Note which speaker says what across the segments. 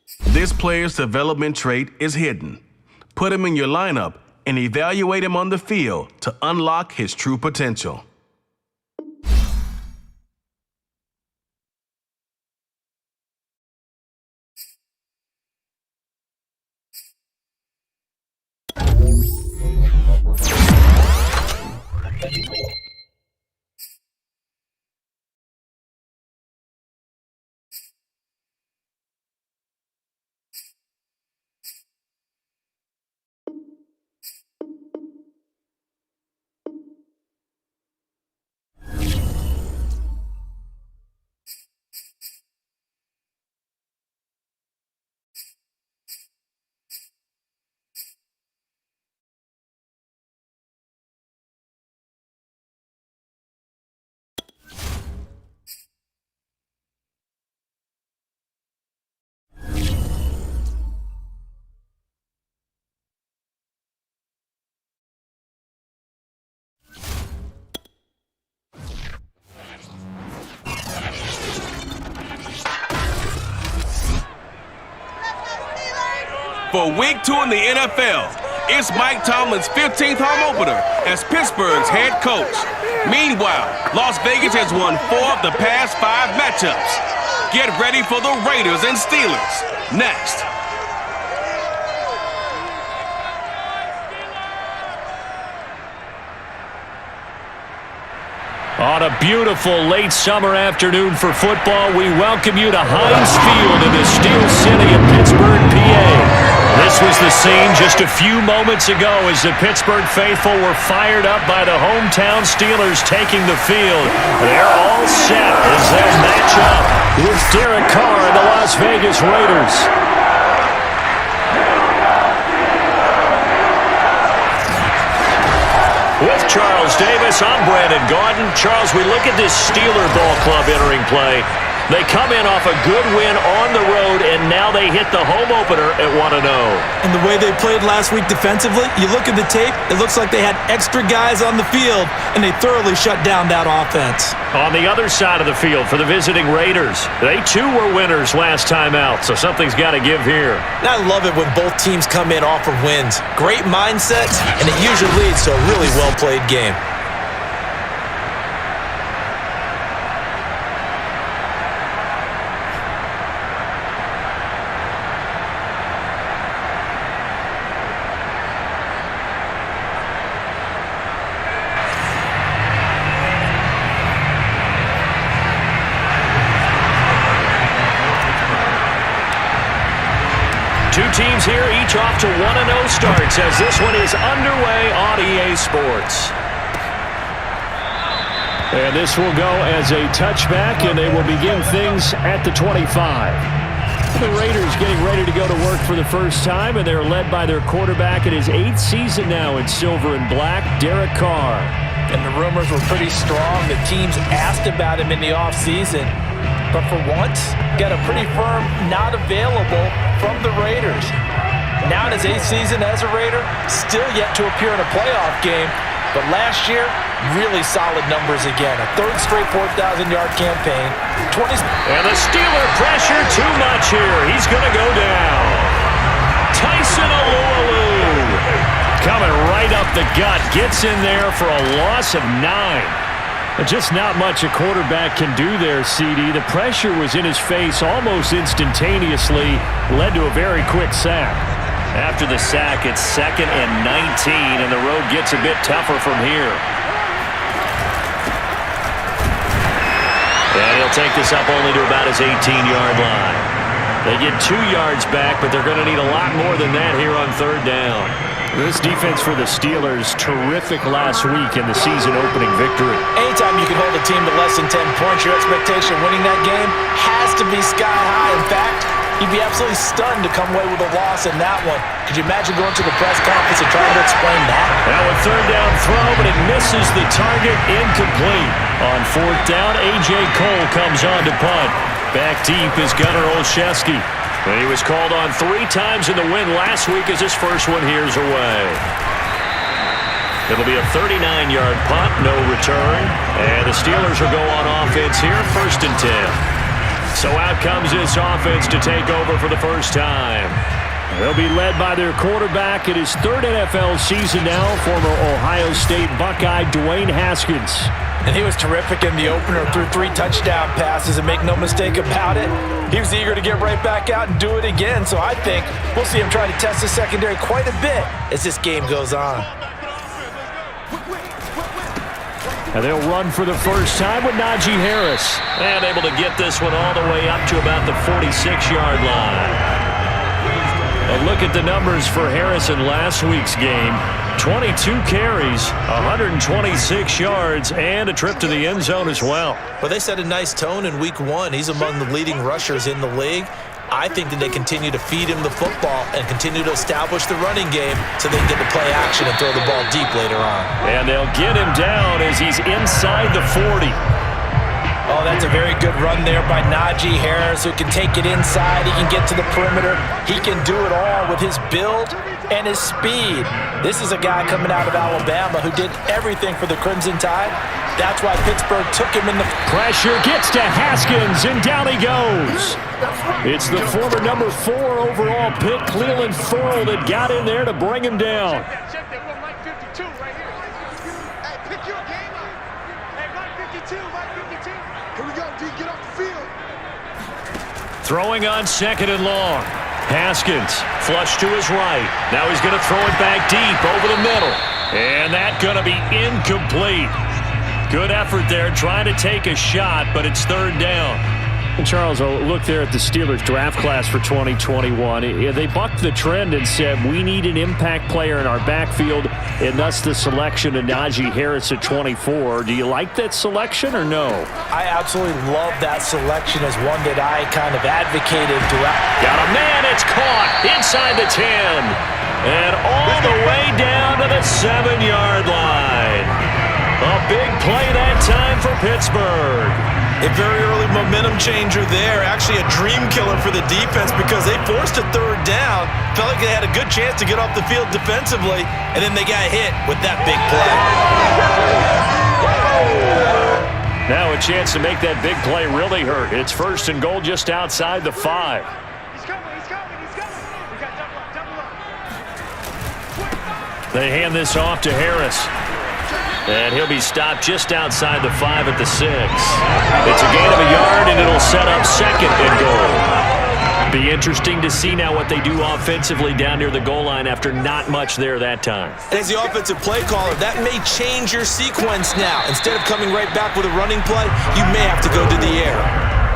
Speaker 1: This player's development trait is hidden. Put him in your lineup and evaluate him on the field to unlock his true potential. For week 2 in the NFL, it's Mike Tomlin's 15th home opener as Pittsburgh's head coach. Meanwhile, Las Vegas has won 4 of the past 5 matchups. Get ready for the Raiders and Steelers next.
Speaker 2: On a beautiful late summer afternoon for football, we welcome you to Heinz Field in the Steel City of Pittsburgh, PA. This was the scene just a few moments ago as the Pittsburgh faithful were fired up by the hometown Steelers taking the field. They're all set as they'll match up with Derek Carr and the Las Vegas Raiders. With Charles Davis, I'm Brandon Gaudin. Charles, we look at this Steeler ball club entering play. They come in off a good win on the road, and now they hit the home opener at 1-0.
Speaker 3: And the way they played last week defensively, you look at the tape, it looks like they had extra guys on the field, and they thoroughly shut down that offense.
Speaker 2: On the other side of the field for the visiting Raiders, they too were winners last time out, so something's got to give here.
Speaker 3: And I love it when both teams come in off of wins. Great mindsets, and it usually leads to a really well-played game.
Speaker 2: Two teams here, each off to 1-0 starts as this one is underway on EA Sports. And this will go as a touchback, and they will begin things at the 25. The Raiders getting ready to go to work for the first time, and they're led by their quarterback in his 8th season now in silver and black, Derek Carr.
Speaker 3: And the rumors were pretty strong. The teams asked about him in the offseason. But for once, got a pretty firm not available from the Raiders. Now in his 8th season as a Raider, still yet to appear in a playoff game. But last year, really solid numbers again. A 3rd straight 4,000-yard campaign.
Speaker 2: And the Steeler pressure too much here. He's going to go down. Tyson Alualu coming right up the gut. Gets in there for a loss of 9. Just not much a quarterback can do there, CD. The pressure was in his face almost instantaneously, led to a very quick sack. After the sack, it's 2nd and 19, and the road gets a bit tougher from here. And he'll take this up only to about his 18-yard line. They get 2 yards back, but they're going to need a lot more than that here on 3rd down. This defense for the Steelers, terrific last week in the season-opening victory.
Speaker 3: Anytime you can hold a team to less than 10 points, your expectation of winning that game has to be sky high. In fact, you'd be absolutely stunned to come away with a loss in that one. Could you imagine going to the press conference and trying to explain that?
Speaker 2: Now a 3rd down throw, but it misses the target, incomplete. On 4th down, A.J. Cole comes on to punt. Back deep is Gunnar Olszewski. And he was called on 3 times in the win last week as his first one here's away. It'll be a 39-yard punt, no return. And the Steelers will go on offense here, 1st and 10. So out comes this offense to take over for the first time. They'll be led by their quarterback in his third NFL season now, former Ohio State Buckeye Dwayne Haskins.
Speaker 3: And he was terrific in the opener, threw 3 touchdown passes, and make no mistake about it, he was eager to get right back out and do it again. So I think we'll see him try to test the secondary quite a bit as this game goes on.
Speaker 2: And they'll run for the first time with Najee Harris. And able to get this one all the way up to about the 46-yard line. And look at the numbers for Harris in last week's game. 22 carries, 126 yards, and a trip to the end zone as well.
Speaker 3: Well, they set a nice tone in week 1. He's among the leading rushers in the league. I think that they continue to feed him the football and continue to establish the running game so they can get the play action and throw the ball deep later on.
Speaker 2: And they'll get him down as he's inside the 40.
Speaker 3: Oh, that's a very good run there by Najee Harris, who can take it inside. He can get to the perimeter. He can do it all with his build and his speed. This is a guy coming out of Alabama who did everything for the Crimson Tide. That's why Pittsburgh took him in the...
Speaker 2: Pressure gets to Haskins, and down he goes. It's the former number 4 overall pick, Cleveland Ferrell, that got in there to bring him down.
Speaker 4: Check that one, Mike 52 right here. Hey, pick your game up. Hey, Mike 52, Mike 52. Here we go, D, get off the field.
Speaker 2: Throwing on second and long. Haskins, flush to his right. Now he's going to throw it back deep over the middle. And that's going to be incomplete. Good effort there, trying to take a shot, but it's third down. Charles, I'll look there at the Steelers draft class for 2021. They bucked the trend and said, we need an impact player in our backfield, and thus the selection of Najee Harris at 24. Do you like that selection or no?
Speaker 3: I absolutely love that selection as one that I kind of advocated throughout.
Speaker 2: Got a man, it's caught inside the 10. And all the way down to the 7-yard line. A big play that time for Pittsburgh.
Speaker 3: A very early momentum changer there. Actually a dream killer for the defense because they forced a third down. Felt like they had a good chance to get off the field defensively, and then they got hit with that big play.
Speaker 2: Now a chance to make that big play really hurt. It's first and goal just outside the 5.
Speaker 4: He's coming, he's coming, he's coming. We got double up.
Speaker 2: They hand this off to Harris. And he'll be stopped just outside the 5 at the 6. It's a gain of a yard, and it'll set up second and goal. Be interesting to see now what they do offensively down near the goal line after not much there that time.
Speaker 3: As the offensive play caller, that may change your sequence now. Instead of coming right back with a running play, you may have to go to the air.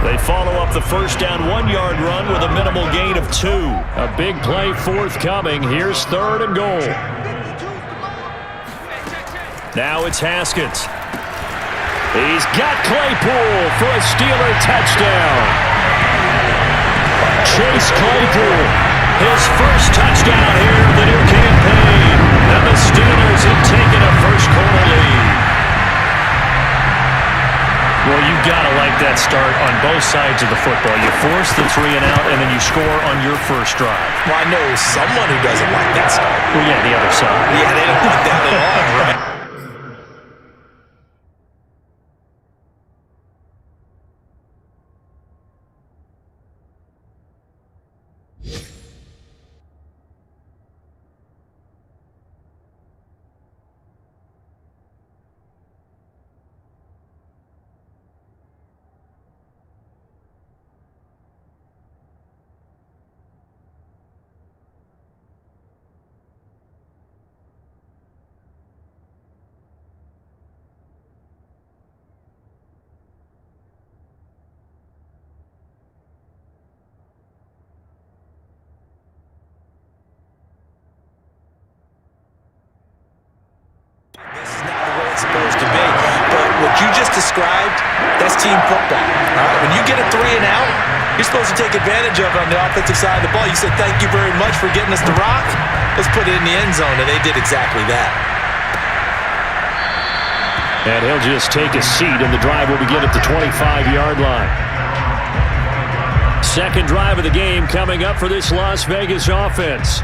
Speaker 2: They follow up the first down 1-yard run with a minimal gain of 2. A big play forthcoming. Here's third and goal. Now it's Haskins. He's got Claypool for a Steeler touchdown. Chase Claypool, his first touchdown here of the new campaign. And the Steelers have taken a first-quarter lead. Well, you've got to like that start on both sides of the football. You force the 3 and out, and then you score on your first drive.
Speaker 3: Well, I know someone who doesn't like that start.
Speaker 2: Well, yeah, the other side.
Speaker 3: Yeah, they don't like that at all, right? Supposed to be. But what you just described, that's team football. All right? When you get a 3 and out, you're supposed to take advantage of it on the offensive side of the ball. You said, thank you very much for getting us the rock. Let's put it in the end zone, and they did exactly that.
Speaker 2: And he'll just take a seat, and the drive will begin at the 25-yard line. Second drive of the game coming up for this Las Vegas offense.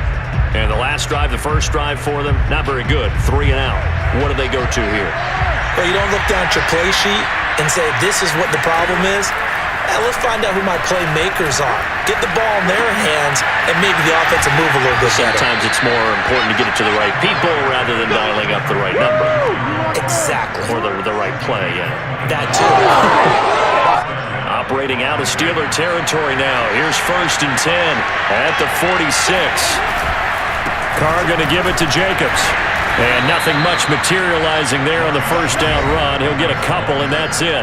Speaker 2: And the last drive, the first drive for them, not very good. 3 and out. What do they go to here?
Speaker 3: Well, you don't look down at your play sheet and say, this is what the problem is. let's find out who my playmakers are. Get the ball in their hands, and maybe the offense will move a little bit better.
Speaker 2: Sometimes it's more important to get it to the right people rather than dialing up the right number.
Speaker 3: Exactly.
Speaker 2: Or the right play, yeah.
Speaker 3: That too.
Speaker 2: Operating out of Steeler territory now. Here's 1st and 10 at the 46. Carr going to give it to Jacobs. And nothing much materializing there on the first down run. He'll get a couple, and that's it.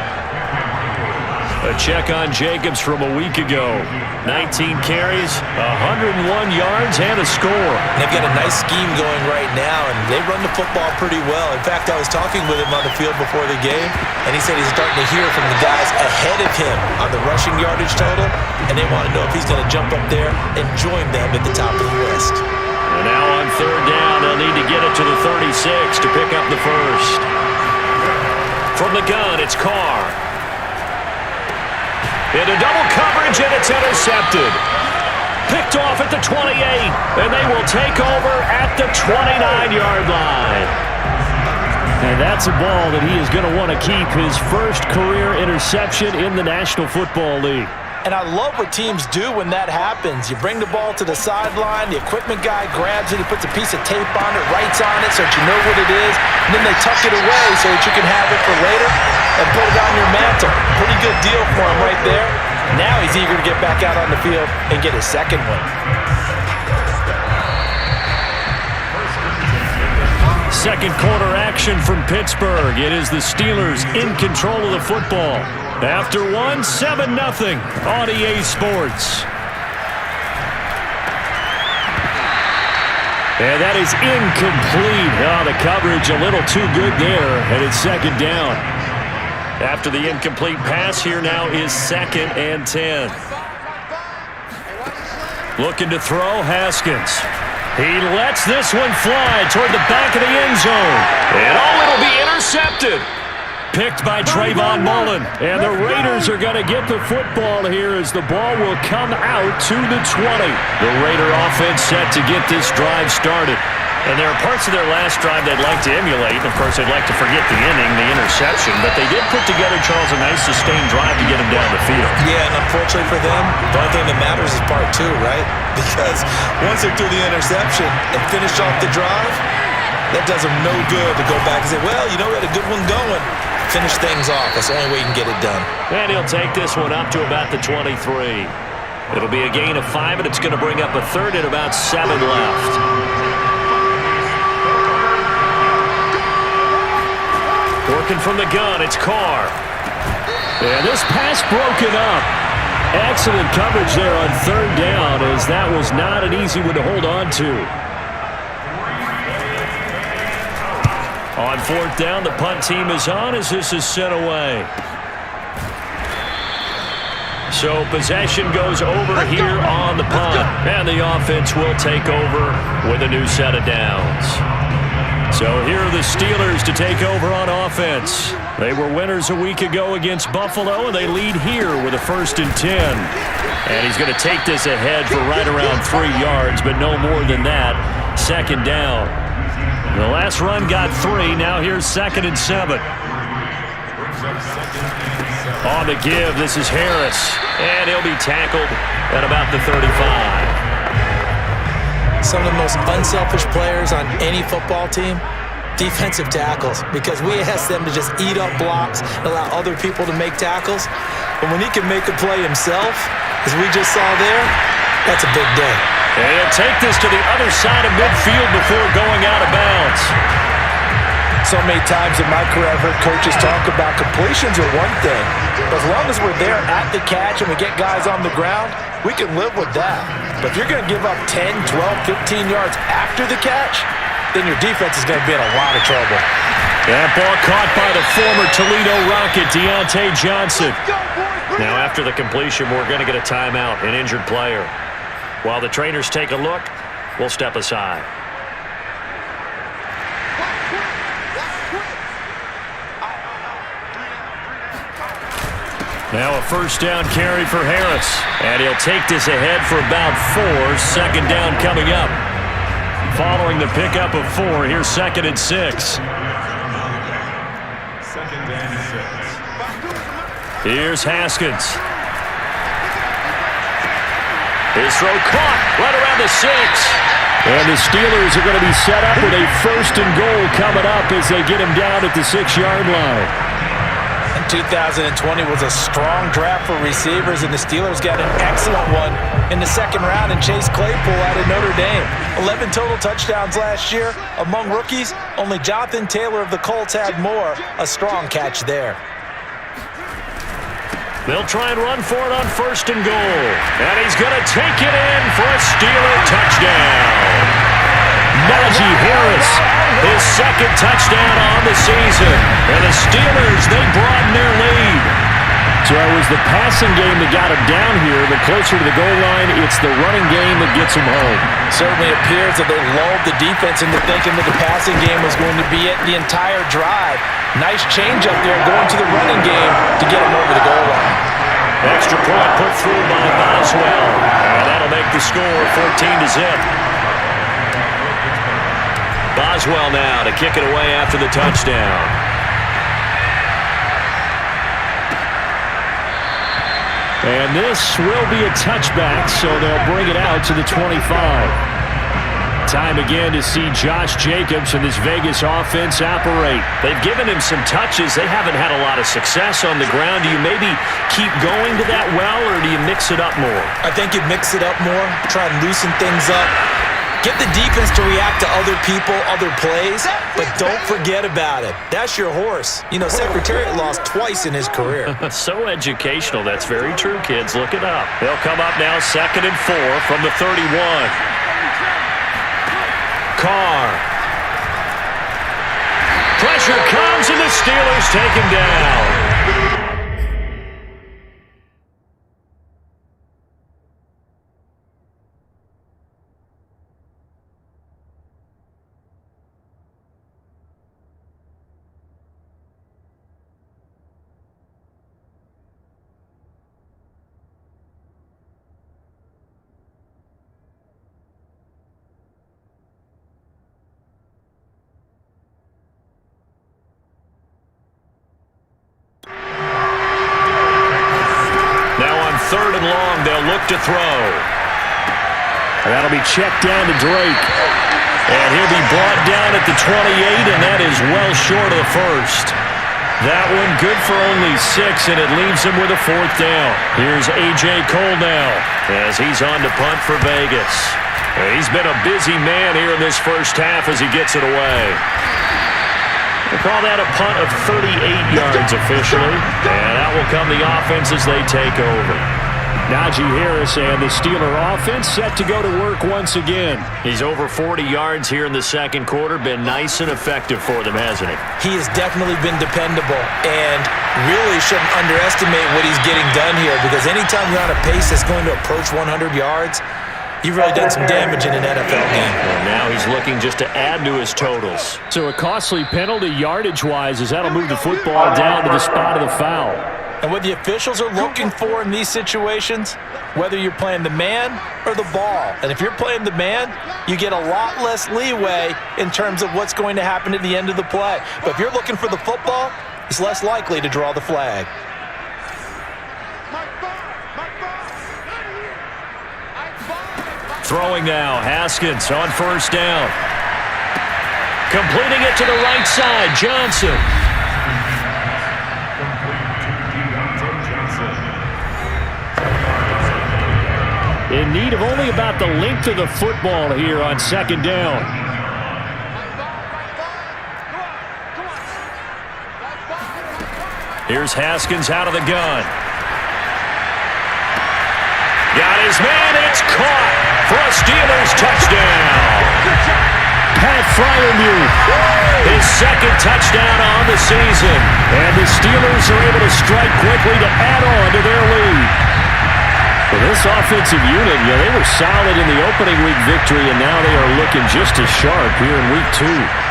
Speaker 2: A check on Jacobs from a week ago. 19 carries, 101 yards, and a score.
Speaker 3: They've got a nice scheme going right now, and they run the football pretty well. In fact, I was talking with him on the field before the game, and he said he's starting to hear from the guys ahead of him on the rushing yardage total, and they want to know if he's going to jump up there and join them at the top of the list.
Speaker 2: And now on 3rd down, they'll need to get it to the 36 to pick up the first. From the gun, it's Carr. Into double coverage, and it's intercepted. Picked off at the 28, and they will take over at the 29-yard line. And that's a ball that he is going to want to keep, his first career interception in the National Football League.
Speaker 3: And I love what teams do when that happens. You bring the ball to the sideline, the equipment guy grabs it, he puts a piece of tape on it, writes on it so that you know what it is, and then they tuck it away so that you can have it for later and put it on your mantle. Pretty good deal for him right there. Now he's eager to get back out on the field and get his second one.
Speaker 2: Second quarter action from Pittsburgh. It is the Steelers in control of the football. After one, 7-0 on EA Sports. And that is incomplete. Oh, the coverage a little too good there, and it's 2nd down. After the incomplete pass, here now is 2nd and 10. Looking to throw, Haskins. He lets this one fly toward the back of the end zone. And it'll be intercepted. Picked by Trayvon Mullen. And the Raiders are going to get the football here as the ball will come out to the 20. The Raider offense set to get this drive started. And there are parts of their last drive they'd like to emulate. Of course, they'd like to forget the inning, the interception. But they did put together, Charles, a nice sustained drive to get them down the field.
Speaker 3: Yeah, and unfortunately for them, the only thing that matters is part 2, right? Because once they threw the interception and finished off the drive, that does them no good to go back and say, well, you know, we had a good one going. Finish things off. That's the only way you can get it done.
Speaker 2: And he'll take this one up to about the 23. It'll be a gain of 5, and it's going to bring up a 3rd and about 7 left. Working from the gun, it's Carr. And this pass broken up. Excellent coverage there on 3rd down, as that was not an easy one to hold on to. On 4th down, the punt team is on as this is sent away. So possession goes over here on the punt, and the offense will take over with a new set of downs. So here are the Steelers to take over on offense. They were winners a week ago against Buffalo, and they lead here with a 1st and 10. And he's going to take this ahead for right around 3 yards, but no more than that. 2nd down. The last run got 3. Now here's 2nd and 7. On the give, this is Harris. And he'll be tackled at about the 35.
Speaker 3: Some of the most unselfish players on any football team, defensive tackles, because we ask them to just eat up blocks and allow other people to make tackles. But when he can make a play himself, as we just saw there, that's a big day.
Speaker 2: And he'll take this to the other side of midfield before going out of bounds.
Speaker 3: So many times in my career I've heard coaches talk about completions are one thing. But as long as we're there at the catch and we get guys on the ground, we can live with that. But if you're going to give up 10, 12, 15 yards after the catch, then your defense is going to be in a lot of trouble.
Speaker 2: That ball caught by the former Toledo Rocket, Deontay Johnson. Now after the completion, we're going to get a timeout, an injured player. While the trainers take a look, we'll step aside. Now a 1st down carry for Harris. And he'll take this ahead for about 4. 2nd down coming up. Following the pickup of 4, here's 2nd and 6. Here's Haskins. His throw caught right around the 6. And the Steelers are going to be set up with a 1st and goal coming up as they get him down at the 6-yard line.
Speaker 3: 2020 was a strong draft for receivers, and the Steelers got an excellent one in the 2nd round in Chase Claypool out of Notre Dame. 11 total touchdowns last year. Among rookies, only Jonathan Taylor of the Colts had more. A strong catch there.
Speaker 2: They'll try and run for it on 1st and goal. And he's going to take it in for a Steeler touchdown. Najee Harris, his 2nd touchdown on the season. And the Steelers, they broaden their lead. So it was the passing game that got him down here, but closer to the goal line, it's the running game that gets him home.
Speaker 3: Certainly appears that they lulled the defense into thinking that the passing game was going to be it the entire drive. Nice change up there going to the running game to get him over the goal line.
Speaker 2: Extra point put through by Boswell. And that'll make the score 14-0. Boswell now to kick it away after the touchdown. And this will be a touchback, so they'll bring it out to the 25. Time again to see Josh Jacobs and this Vegas offense operate. They've given him some touches. They haven't had a lot of success on the ground. Do you maybe keep going to that well, or do you mix it up more?
Speaker 3: I think you mix it up more, try and loosen things up. Get the defense to react to other people, other plays, but don't forget about it. That's your horse. You know, Secretariat lost twice in his career.
Speaker 2: So educational. That's very true, kids. Look it up. They'll come up now 2nd and 4 from the 31. Carr. Pressure comes, and the Steelers take him down. Third and long, they'll look to throw. That'll be checked down to Drake. And he'll be brought down at the 28, and that is well short of the 1st. That one good for only 6, and it leaves him with a 4th down. Here's A.J. Cole now as he's on to punt for Vegas. And he's been a busy man here in this first half as he gets it away. We'll call that a punt of 38 yards officially, and that will come the offense as they take over. Najee Harris and the Steeler offense set to go to work once again. He's over 40 yards here in the 2nd quarter. Been nice and effective for them, hasn't he?
Speaker 3: He has definitely been dependable, and really shouldn't underestimate what he's getting done here, because anytime you're on a pace that's going to approach 100 yards, you've really done some damage in an NFL game.
Speaker 2: And now he's looking just to add to his totals. So a costly penalty yardage-wise, as that'll move the football down to the spot of the foul.
Speaker 3: And what the officials are looking for in these situations, whether you're playing the man or the ball. And if you're playing the man, you get a lot less leeway in terms of what's going to happen at the end of the play. But if you're looking for the football, it's less likely to draw the flag.
Speaker 2: Throwing now, Haskins on 1st down. Completing it to the right side, Johnson. In need of only about the length of the football here on 2nd down. Here's Haskins out of the gun. Got his man, it's caught for a Steelers touchdown. Pat Freiermuth, his 2nd touchdown on the season. And the Steelers are able to strike quickly to add on to their lead. Well, this offensive unit, they were solid in the opening week victory, and now they are looking just as sharp here in week 2.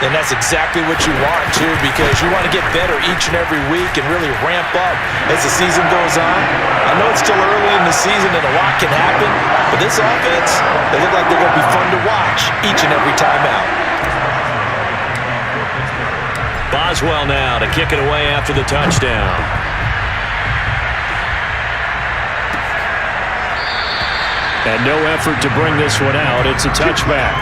Speaker 3: And that's exactly what you want, too, because you want to get better each and every week and really ramp up as the season goes on. I know it's still early in the season and a lot can happen, but this offense, they look like they're going to be fun to watch each and every time out.
Speaker 2: Boswell now to kick it away after the touchdown. And no effort to bring this one out. It's a touchback.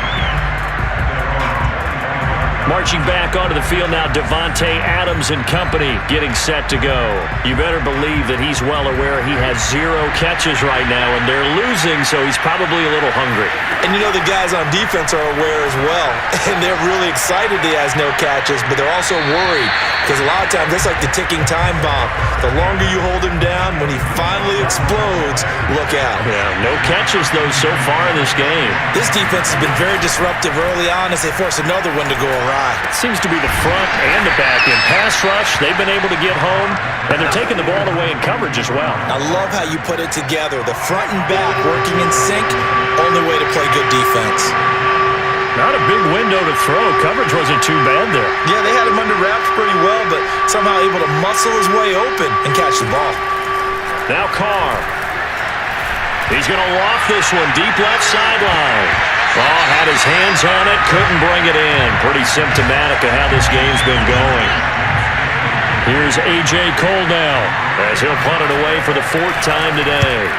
Speaker 2: Marching back onto the field now, Devontae Adams and company getting set to go. You better believe that he's well aware he has 0 catches right now, and they're losing, so he's probably a little hungry.
Speaker 3: And you know the guys on defense are aware as well, and they're really excited he has no catches, but they're also worried because a lot of times it's like the ticking time bomb. The longer you hold him down, when he finally explodes, look out.
Speaker 2: Yeah, no catches, though, so far in this game.
Speaker 3: This defense has been very disruptive early on as they force another one to go awry.
Speaker 2: It seems to be the front and the back end. Pass rush, they've been able to get home, and they're taking the ball away in coverage as well.
Speaker 3: I love how you put it together. The front and back working in sync, only way to play good defense.
Speaker 2: Not a big window to throw. Coverage wasn't too bad there.
Speaker 3: Yeah, they had him under wraps pretty well, but somehow able to muscle his way open and catch the ball.
Speaker 2: Now Carr. He's going to loft this one deep left sideline. Oh, had his hands on it, couldn't bring it in. Pretty symptomatic of how this game's been going. Here's A.J. Cole now as he'll punt it away for the 4th time today.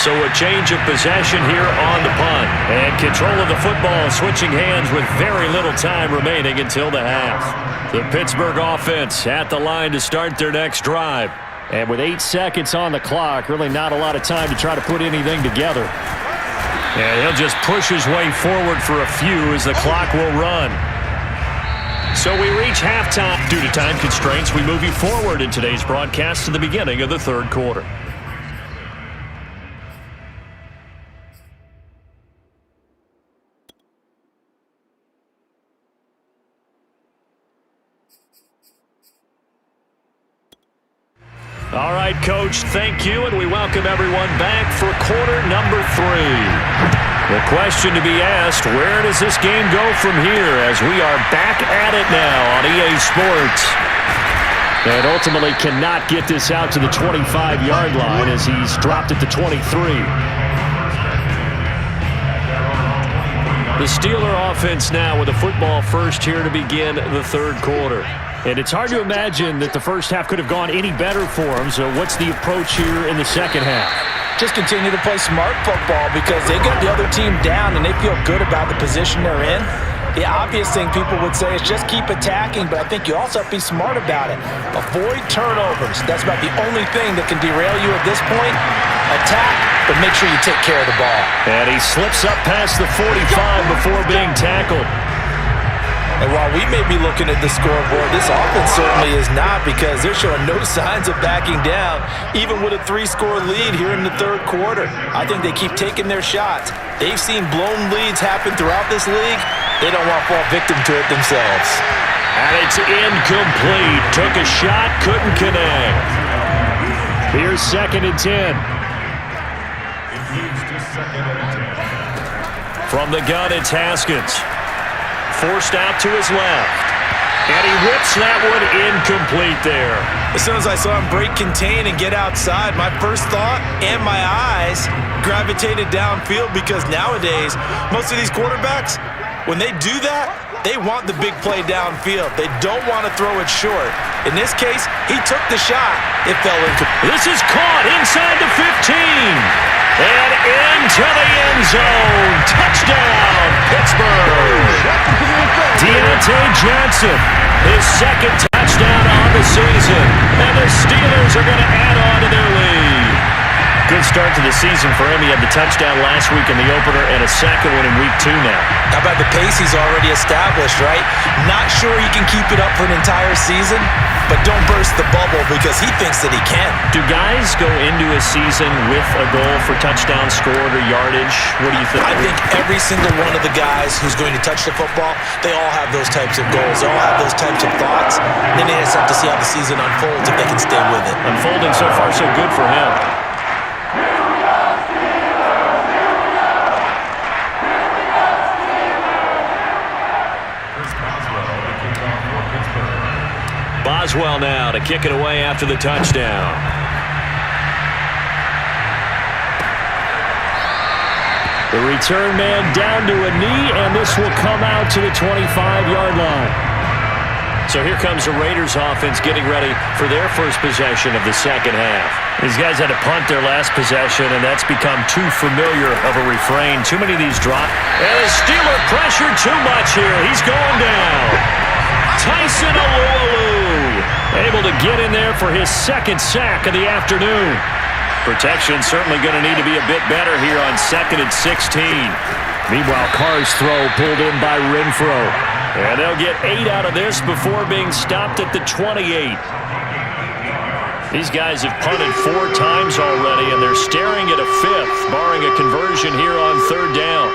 Speaker 2: So a change of possession here on the punt. And control of the football switching hands with very little time remaining until the half. The Pittsburgh offense at the line to start their next drive. And with 8 seconds on the clock, really not a lot of time to try to put anything together. And he'll just push his way forward for a few as the clock will run. So we reach halftime. Due to time constraints, we move you forward in today's broadcast to the beginning of the 3rd quarter. All right, Coach, thank you, and we welcome everyone back for quarter number 3. The question to be asked, where does this game go from here as we are back at it now on EA Sports? And ultimately cannot get this out to the 25-yard line as he's dropped at the 23. The Steeler offense now with a football first here to begin the 3rd quarter. And it's hard to imagine that the first half could have gone any better for them. So what's the approach here in the second half?
Speaker 3: Just continue to play smart football because they got the other team down and they feel good about the position they're in. The obvious thing people would say is just keep attacking, but I think you also have to be smart about it. Avoid turnovers. That's about the only thing that can derail you at this point. Attack, but make sure you take care of the ball.
Speaker 2: And he slips up past the 45 before being tackled.
Speaker 3: And while we may be looking at the scoreboard, this offense certainly is not because they're showing no signs of backing down, even with a 3-score lead here in the 3rd quarter. I think they keep taking their shots. They've seen blown leads happen throughout this league. They don't want to fall victim to it themselves.
Speaker 2: And it's incomplete. Took a shot, couldn't connect. Here's 2nd and 10. From the gun, it's Haskins. Forced out to his left. And he whips that one incomplete there.
Speaker 3: As soon as I saw him break contain and get outside, my first thought and my eyes gravitated downfield because nowadays, most of these quarterbacks, when they do that, they want the big play downfield. They don't want to throw it short. In this case, he took the shot. It fell incomplete.
Speaker 2: This is caught inside the 15. And into the end zone. Touchdown, Pittsburgh. Deontay Johnson, his 2nd touchdown on the season. And the Steelers are going to add on to their lead. Good start to the season for him. He had the touchdown last week in the opener and a 2nd one in week 2 now.
Speaker 3: How about the pace he's already established, right? Not sure he can keep it up for an entire season, but don't burst the bubble because he thinks that he can.
Speaker 2: Do guys go into a season with a goal for touchdown scored or yardage? What do you think?
Speaker 3: I think every single one of the guys who's going to touch the football, they all have those types of goals. They all have those types of thoughts. Then they just have to see how the season unfolds if they can stay with it.
Speaker 2: Unfolding so far so good for him. Boswell now to kick it away after the touchdown. The return man down to a knee, and this will come out to the 25-yard line. So here comes the Raiders offense getting ready for their first possession of the second half. These guys had to punt their last possession, and that's become too familiar of a refrain. Too many of these drop. And the Steeler pressure too much here. He's going down. Tyson Alualu able to get in there for his second sack of the afternoon. Protection certainly going to need to be a bit better here on 2nd and 16. Meanwhile, Carr's throw pulled in by Renfro. And they'll get 8 out of this before being stopped at the 28. These guys have punted 4 times already, and they're staring at a 5th, barring a conversion here on 3rd down.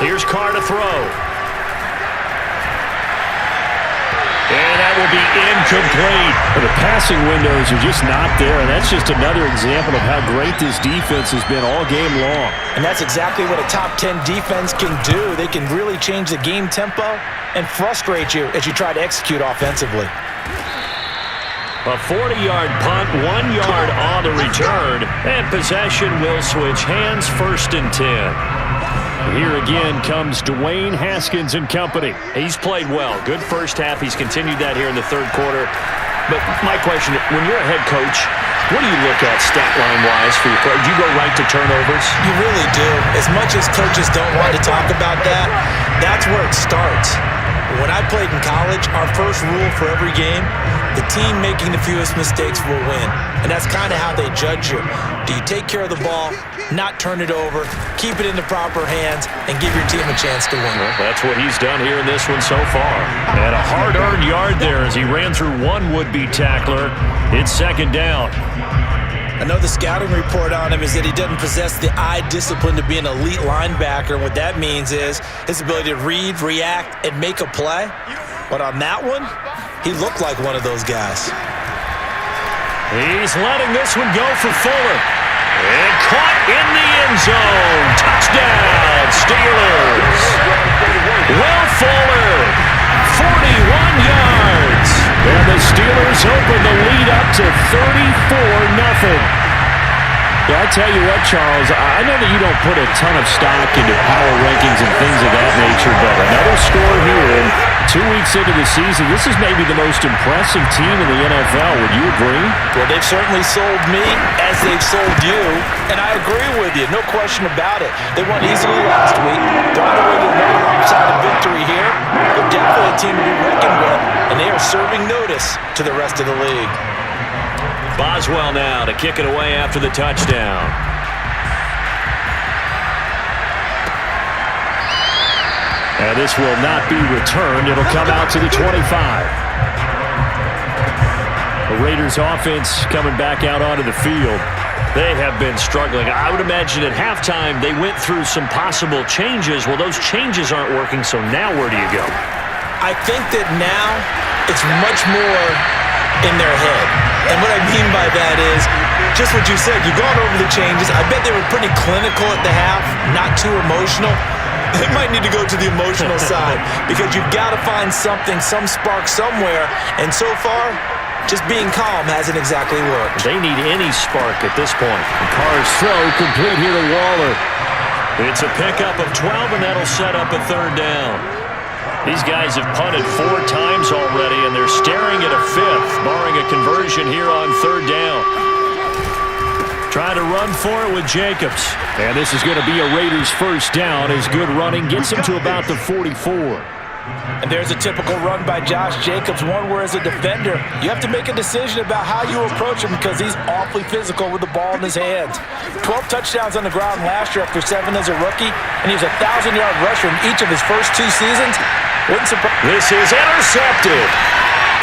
Speaker 2: Here's Carr to throw. And that will be incomplete.
Speaker 5: The passing windows are just not there, and that's just another example of how great this defense has been all game long.
Speaker 3: And that's exactly what a top 10 defense can do. They can really change the game tempo and frustrate you as you try to execute offensively.
Speaker 2: A 40-yard punt, 1 yard on the return, and possession will switch hands, 1st and 10. Here again comes Dwayne Haskins and company. He's played well. Good first half. He's continued that here in the 3rd quarter. But my question, when you're a head coach, what do you look at stat line-wise for your play? Do you go right to turnovers?
Speaker 3: You really do. As much as coaches don't want to talk about that, that's where it starts. When I played in college, our first rule for every game, the team making the fewest mistakes will win. And that's kind of how they judge you. Do you take care of the ball, not turn it over, keep it in the proper hands, and give your team a chance to win?
Speaker 2: Well, that's what he's done here in this one so far. And a hard-earned yard there as he ran through one would-be tackler. It's 2nd down.
Speaker 3: I know the scouting report on him is that he doesn't possess the eye discipline to be an elite linebacker. And what that means is his ability to read, react, and make a play. But on that one, he looked like one of those guys.
Speaker 2: He's letting this one go for Fuller. And caught in the end zone. Touchdown, Steelers. Will Fuller, 41 yards. And the Steelers open the lead up to 34-0.
Speaker 5: Yeah, I tell you what, Charles, I know that you don't put a ton of stock into power rankings and things of that nature, but another score here, and 2 weeks into the season, this is maybe the most impressive team in the NFL. Would you agree?
Speaker 3: Well, they've certainly sold me as they've sold you, and I agree with you, no question about it. They won easily last week. They're on the way to another lopsided victory here. They're definitely a team to be reckoned with, and they are serving notice to the rest of the league.
Speaker 2: Boswell now to kick it away after the touchdown.
Speaker 5: And this will not be returned. It'll come out to the 25. The Raiders offense coming back out onto the field.
Speaker 2: They have been struggling. I would imagine at halftime they went through some possible changes. Well, those changes aren't working, so now where do you go?
Speaker 3: I think that now it's much more in their head. And what I mean by that is just what you said. You've gone over the changes. I bet they were pretty clinical at the half, not too emotional. They might need to go to the emotional side because you've got to find something, some spark somewhere. And so far, just being calm hasn't exactly worked.
Speaker 2: They need any spark at this point.
Speaker 5: And Carr's throw complete here to Waller.
Speaker 2: It's a pickup of 12, and that'll set up a 3rd down. These guys have punted 4 times already, and they're staring at a 5th, barring a conversion here on 3rd down. Trying to run for it with Jacobs.
Speaker 5: And this is going to be a Raiders first down as good running gets him to about the 44.
Speaker 3: And there's a typical run by Josh Jacobs, one where as a defender, you have to make a decision about how you approach him because he's awfully physical with the ball in his hands. 12 touchdowns on the ground last year after 7 as a rookie, and he was a 1,000-yard rusher in each of his first 2 seasons. Wouldn't surprise.
Speaker 2: This is intercepted.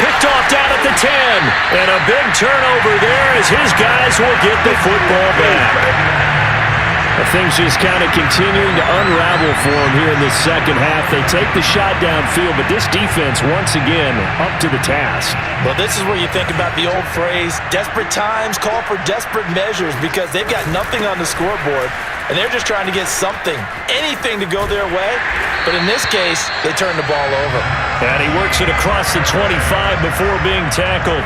Speaker 2: Picked off down at the 10. And a big turnover there as his guys will get the football back.
Speaker 5: Things just kind of continuing to unravel for them here in this second half. They take the shot downfield, but this defense, once again, up to the task.
Speaker 3: Well, this is where you think about the old phrase, desperate times call for desperate measures, because they've got nothing on the scoreboard, and they're just trying to get something, anything to go their way. But in this case, they turn the ball over.
Speaker 2: And he works it across the 25 before being tackled.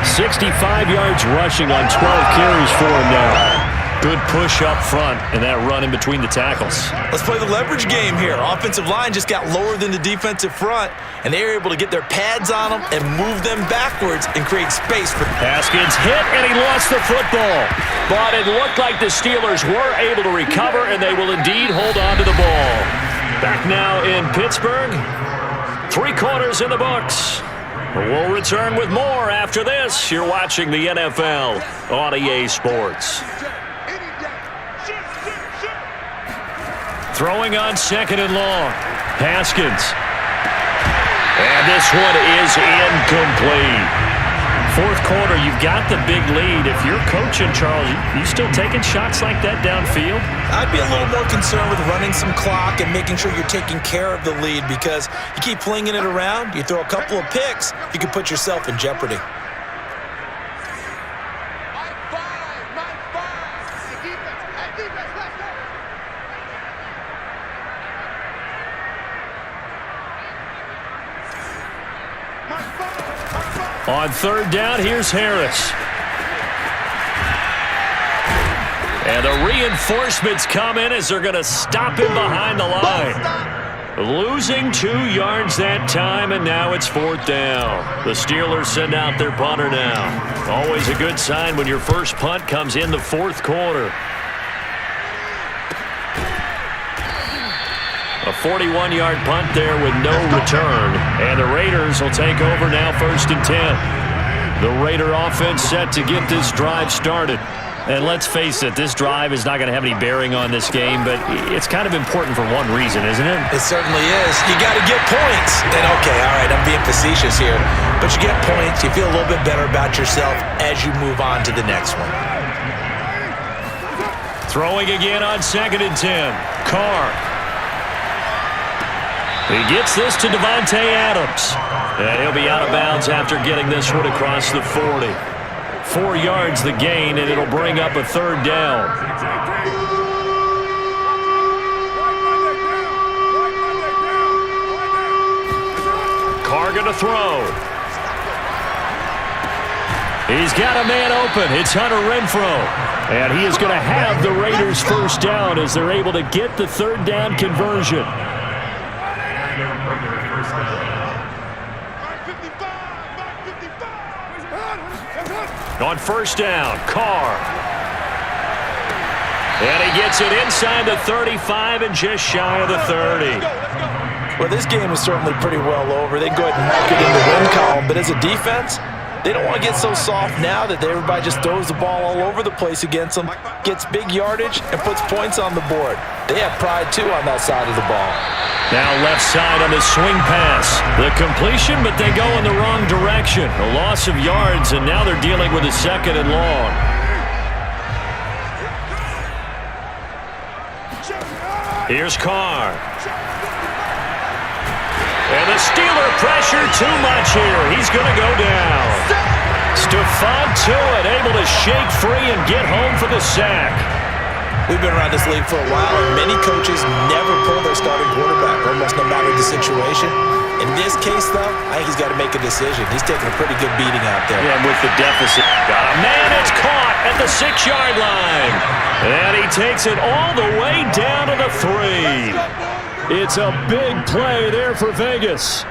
Speaker 5: 65 yards rushing on 12 carries for him now.
Speaker 2: Good push up front and that run in between the tackles.
Speaker 3: Let's play the leverage game here. Offensive line just got lower than the defensive front, and they were able to get their pads on them and move them backwards and create space for.
Speaker 2: Haskins hit, and he lost the football. But it looked like the Steelers were able to recover, and they will indeed hold on to the ball. Back now in Pittsburgh. 3 quarters in the books. We'll return with more after this. You're watching the NFL on EA Sports. Throwing on 2nd and long. Haskins. And this one is incomplete. 4th quarter, you've got the big lead. If you're coaching, Charles, you still taking shots like that downfield?
Speaker 3: I'd be a little more concerned with running some clock and making sure you're taking care of the lead, because you keep flinging it around, you throw a couple of picks, you can put yourself in jeopardy.
Speaker 2: On 3rd down, here's Harris. And the reinforcements come in as they're going to stop him behind the line. Losing 2 yards that time, and now it's 4th down. The Steelers send out their punter now. Always a good sign when your first punt comes in the 4th quarter. A 41-yard punt there with no return. And the Raiders will take over now 1st and 10. The Raider offense set to get this drive started. And let's face it, this drive is not going to have any bearing on this game, but it's kind of important for one reason, isn't it?
Speaker 3: It certainly is. You got to get points. And okay, all right, I'm being facetious here, but you get points, you feel a little bit better about yourself as you move on to the next one.
Speaker 2: Throwing again on 2nd and 10. Carr. He gets this to Devontae Adams. And he'll be out of bounds after getting this one across the 40. 4 yards the gain, and it'll bring up a 3rd down. Carr going to throw. He's got a man open. It's Hunter Renfrow. And he is going to have the Raiders' first down as they're able to get the 3rd down conversion. On 1st down, Carr. And he gets it inside the 35 and just shy of the 30.
Speaker 3: Well, this game is certainly pretty well over. They can go ahead and mark it in the win column, but as a defense, they don't want to get so soft now that everybody just throws the ball all over the place against them, gets big yardage, and puts points on the board. They have pride, too, on that side of the ball.
Speaker 2: Now left side on the swing pass. The completion, but they go in the wrong direction. A loss of yards, and now they're dealing with a 2nd and long. Here's Carr. And the Steeler pressure too much here. He's going to go down. Stephon Tuitt able to shake free and get home for the sack.
Speaker 3: We've been around this league for a while, and many coaches never pull their starting quarterback, almost no matter the situation. In this case, though, I think he's got to make a decision. He's taking a pretty good beating out there.
Speaker 2: Yeah, with the deficit. Got a man, it's caught at the 6-yard line. And he takes it all the way down to the 3. It's a big play there for Vegas.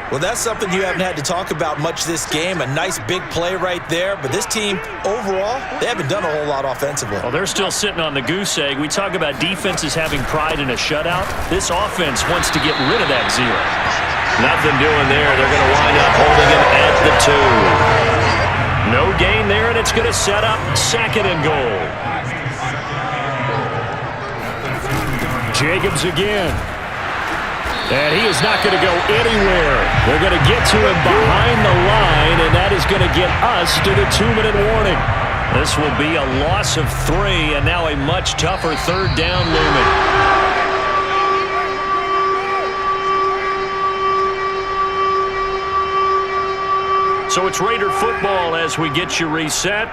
Speaker 3: Well, that's something you haven't had to talk about much this game. A nice big play right there. But this team, overall, they haven't done a whole lot offensively.
Speaker 2: Well, they're still sitting on the goose egg. We talk about defenses having pride in a shutout. This offense wants to get rid of that 0. Nothing doing there. They're going to wind up holding him at the 2. No gain there, and it's going to set up 2nd and goal. Jacobs again. And he is not going to go anywhere. They're going to get to him behind the line, and that is going to get us to the 2-minute warning. This will be a loss of 3, and now a much tougher 3rd down looming. So it's Raider football as we get you reset.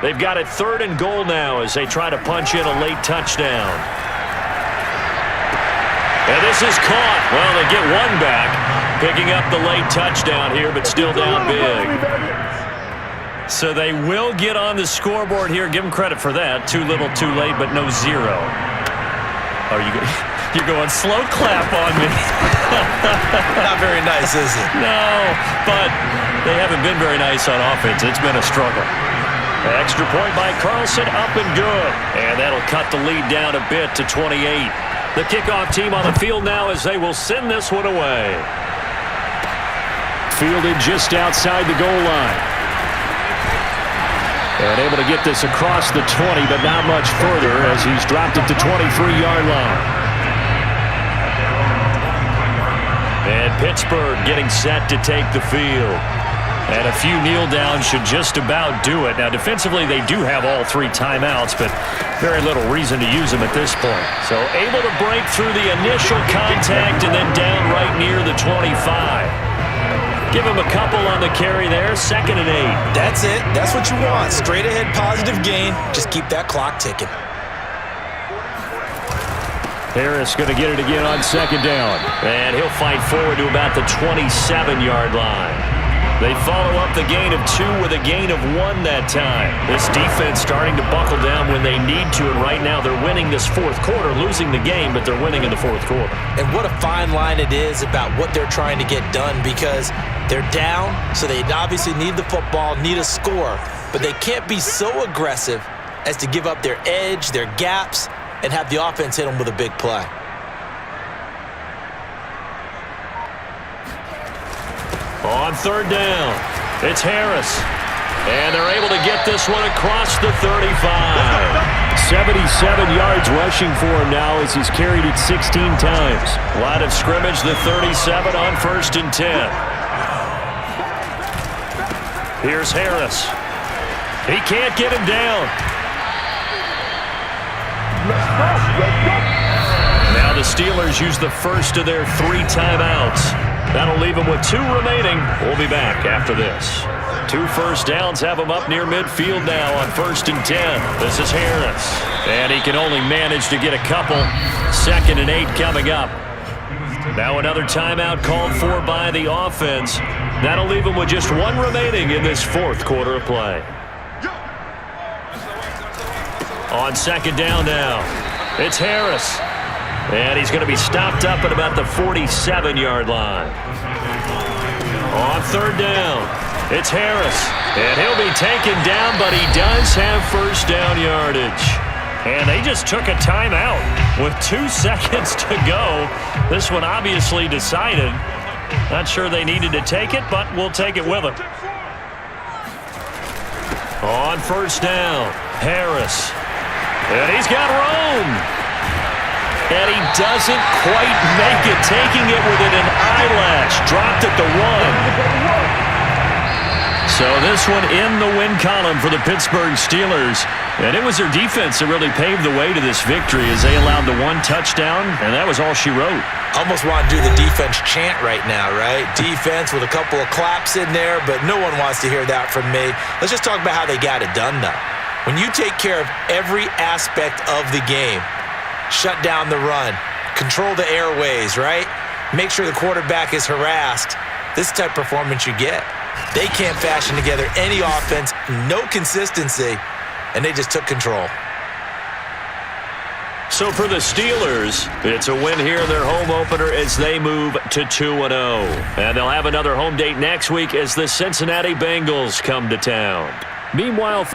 Speaker 2: They've got it 3rd and goal now as they try to punch in a late touchdown. And this is caught. Well, they get one back, picking up the late touchdown here, but still down big. So they will get on the scoreboard here. Give them credit for that. Too little, too late, but no zero. Oh, you're going slow clap on me.
Speaker 3: Not very nice, is it?
Speaker 2: No, but they haven't been very nice on offense. It's been a struggle. Extra point by Carlson, up and good. And that'll cut the lead down a bit to 28. The kickoff team on the field now as they will send this one away.
Speaker 5: Fielded just outside the goal line. And able to get this across the 20, but not much further as he's dropped it to 23-yard line.
Speaker 2: And Pittsburgh getting set to take the field. And a few kneel downs should just about do it. Now, defensively, they do have all 3 timeouts, but very little reason to use them at this point. So able to break through the initial contact and then down right near the 25. Give him a couple on the carry there. 2nd and 8.
Speaker 3: That's it. That's what you want. Straight ahead positive gain. Just keep that clock ticking.
Speaker 5: Harris going to get it again on 2nd down.
Speaker 2: And he'll fight forward to about the 27-yard line. They follow up the gain of 2 with a gain of 1 that time. This defense starting to buckle down when they need to, and right now they're winning this 4th quarter, losing the game, but they're winning in the 4th quarter.
Speaker 3: And what a fine line it is about what they're trying to get done, because they're down, so they obviously need the football, need a score, but they can't be so aggressive as to give up their edge, their gaps, and have the offense hit them with a big play.
Speaker 2: On 3rd down, it's Harris. And they're able to get this one across the 35.
Speaker 5: 77 yards rushing for him now as he's carried it 16 times.
Speaker 2: Line of scrimmage, the 37 on 1st and 10. Here's Harris. He can't get him down. Now the Steelers use the first of their 3 timeouts. That'll leave them with 2 remaining. We'll be back after this. 2 first downs have him up near midfield now on 1st and 10. This is Harris. And he can only manage to get a couple. 2nd and 8 coming up. Now another timeout called for by the offense. That'll leave him with just 1 remaining in this 4th quarter of play. On 2nd down now, it's Harris. And he's going to be stopped up at about the 47-yard line. On 3rd down, it's Harris. And he'll be taken down, but he does have first down yardage. And they just took a timeout with 2 seconds to go. This one obviously decided. Not sure they needed to take it, but we'll take it with them. On 1st down, Harris. And he's got room. And he doesn't quite make it, taking it within an eyelash. Dropped at the 1. So this one in the win column for the Pittsburgh Steelers. And it was their defense that really paved the way to this victory as they allowed the 1 touchdown, and that was all she wrote.
Speaker 3: Almost want to do the defense chant right now, right? Defense with a couple of claps in there, but no one wants to hear that from me. Let's just talk about how they got it done, though. When you take care of every aspect of the game, shut down the run, control the airways, right? Make sure the quarterback is harassed. This type of performance you get. They can't fashion together any offense, no consistency, and they just took control.
Speaker 2: So for the Steelers, it's a win here in their home opener as they move to 2-0. And they'll have another home date next week as the Cincinnati Bengals come to town.
Speaker 5: Meanwhile,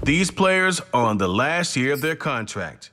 Speaker 1: These players are on the last year of their contract.